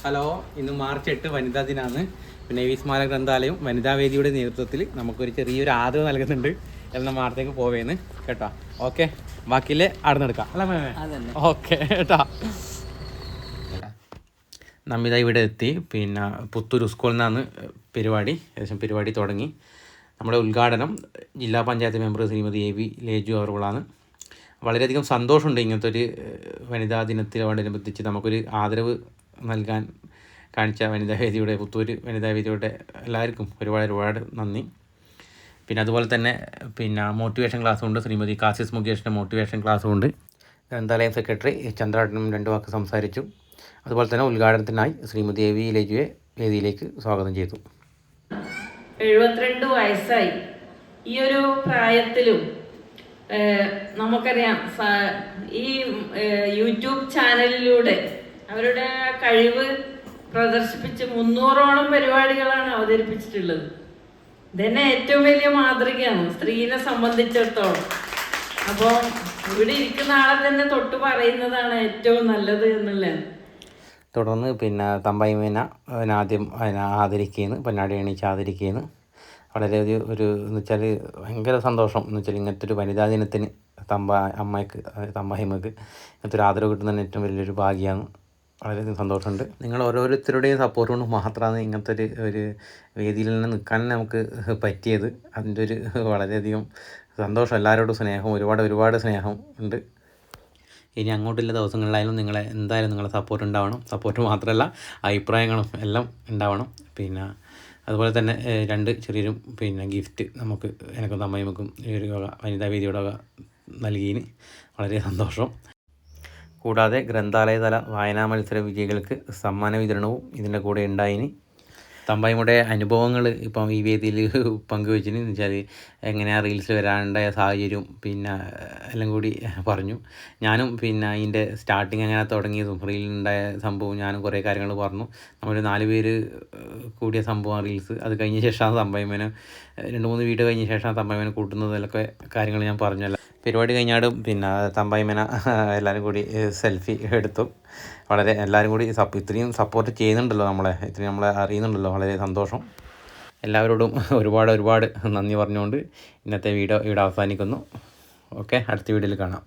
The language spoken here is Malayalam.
ഹലോ, ഇന്ന് മാർച്ച് 8 വനിതാ ദിനമാണ്. പിന്നെ ഈ സ്മാരക ഗ്രന്ഥാലയം വനിതാവേദിയുടെ നേതൃത്വത്തിൽ നമുക്കൊരു ചെറിയൊരു ആദരവ് നൽകുന്നുണ്ട്. എല്ലാം നാളത്തേക്ക് പോവേന്ന് കേട്ടോ. ഓക്കെ, ബാക്കിയില്ലേ അവിടെ എടുക്കാം അല്ല മേമേ? ഓക്കെ കേട്ടോ. നമ്മിതാ ഇവിടെ എത്തി. പിന്നെ പുത്തൂർ സ്കൂളിൽ നിന്നാണ് പരിപാടി തുടങ്ങി. നമ്മുടെ ഉദ്ഘാടനം ജില്ലാ panchayat member Shrimati A V Leju അവറുകളാണ്. വളരെയധികം സന്തോഷമുണ്ട് ഇങ്ങനത്തെ ഒരു വനിതാ ദിനത്തോടനുബന്ധിച്ച് നമുക്കൊരു ആദരവ് നൽകാൻ കാണിച്ച വനിതാവേദിയുടെ പുത്തൂർ വനിതാവേദിയുടെ എല്ലാവർക്കും ഒരുപാട് നന്ദി. പിന്നെ അതുപോലെ തന്നെ മോട്ടിവേഷൻ ക്ലാസ്സുണ്ട്. ശ്രീമതി കാസിസ് മുകേഷിൻ്റെ മോട്ടിവേഷൻ ക്ലാസ്സുണ്ട്. ഗ്രന്ഥാലയം സെക്രട്ടറി ചന്ദ്രാടനും 2 വാക്ക് സംസാരിച്ചു. അതുപോലെ തന്നെ ഉദ്ഘാടനത്തിനായി ശ്രീമതി എ വി ലേജുവെ വേദിയിലേക്ക് സ്വാഗതം ചെയ്തു. 72 വയസ്സായി. ഈ ഒരു പ്രായത്തിലും നമുക്കറിയാം ഈ യൂട്യൂബ് ചാനലിലൂടെ അവരുടെ കഴിവ് പ്രദർശിപ്പിച്ച് 300ഓളം പരിപാടികളാണ് അവതരിപ്പിച്ചിട്ടുള്ളത്. ഇതന്നെ ഏറ്റവും വലിയ മാതൃകയാണ് സ്ത്രീനെ സംബന്ധിച്ചിടത്തോളം. അപ്പോൾ ഇവിടെ ഇരിക്കുന്ന ആളെ തന്നെ തൊട്ട് പറയുന്നതാണ് ഏറ്റവും നല്ലത് എന്നുള്ളത്. തുടർന്ന് തമ്പായിമേന ആദ്യം ആദരിക്കുകയെന്ന് പൊന്നാടി എണീച്ച് ആദരിക്കുകയെന്ന് വളരെ ഒരു എന്ന് വെച്ചാൽ ഭയങ്കര സന്തോഷം. എന്ന് വെച്ചാൽ ഇങ്ങനത്തെ ഒരു വനിതാ ദിനത്തിന് തമ്പായിമ്മക്ക് ഇങ്ങനത്തെ ഒരു ആദരവ് കിട്ടുന്നതിന് ഏറ്റവും വലിയൊരു ഭാഗ്യമാണ്. വളരെയധികം സന്തോഷമുണ്ട്. നിങ്ങൾ ഓരോരുത്തരുടെയും സപ്പോർട്ട് കൊണ്ട് മാത്രമാണ് ഇങ്ങനത്തെ ഒരു വേദിയിൽ നിന്ന് നിൽക്കാൻ നമുക്ക് പറ്റിയത്. അതിൻ്റെ ഒരു വളരെയധികം സന്തോഷം. എല്ലാവരോടും സ്നേഹം, ഒരുപാട് സ്നേഹം ഉണ്ട്. ഇനി അങ്ങോട്ടുള്ള ദിവസങ്ങളിലായാലും എന്തായാലും നിങ്ങളെ സപ്പോർട്ട് ഉണ്ടാവണം. സപ്പോർട്ട് മാത്രമല്ല അഭിപ്രായങ്ങളും എല്ലാം ഉണ്ടാവണം. അതുപോലെ തന്നെ 2 ചെറിയൊരു ഗിഫ്റ്റ് നമുക്ക് എനിക്കും അമ്മയ്ക്കും ഈ ഒരു വനിതാ വേദിയുടെ നൽകിയതിന് വളരെ സന്തോഷം. കൂടാതെ ഗ്രന്ഥാലയതല വായനാ മത്സര വിജയികൾക്ക് സമ്മാന വിതരണവും ഇതിൻ്റെ കൂടെ ഉണ്ടായിന്. തമ്പായിയുടെ അനുഭവങ്ങൾ ഇപ്പം ഈ വേദിയിൽ പങ്കുവെച്ചെന്ന് വെച്ചാൽ എങ്ങനെയാണ് റീൽസ് വരാനുണ്ടായ സാഹചര്യവും എല്ലാം കൂടി പറഞ്ഞു. ഞാനും അതിൻ്റെ സ്റ്റാർട്ടിങ് എങ്ങനെ തുടങ്ങിയതും റീലിനുണ്ടായ സംഭവം ഞാനും കുറേ കാര്യങ്ങൾ പറഞ്ഞു. നമ്മൾ 4 പേര് കൂടിയ സംഭവം റീൽസ്. അത് കഴിഞ്ഞ ശേഷമാണ് തമ്പായിമേനെ 2-3 വീഡിയോ കഴിഞ്ഞ ശേഷമാണ് തമ്പായിമേനെ കൂട്ടുന്നതിലൊക്കെ കാര്യങ്ങൾ ഞാൻ പറഞ്ഞല്ലോ. പരിപാടി കഴിഞ്ഞാടും തമ്പായിമേന എല്ലാവരും കൂടി സെൽഫി എടുത്തു. എല്ലാവരും കൂടി ഇത്രയും സപ്പോർട്ട് ചെയ്യുന്നുണ്ടല്ലോ, ഇത്രയും നമ്മളെ അറിയുന്നുണ്ടല്ലോ, വളരെ സന്തോഷം. എല്ലാവരോടും ഒരുപാട് നന്ദി പറഞ്ഞുകൊണ്ട് ഇന്നത്തെ വീഡിയോ ഇവിടെ അവസാനിക്കുന്നു. ഓക്കെ, അടുത്ത വീഡിയോയിൽ കാണാം.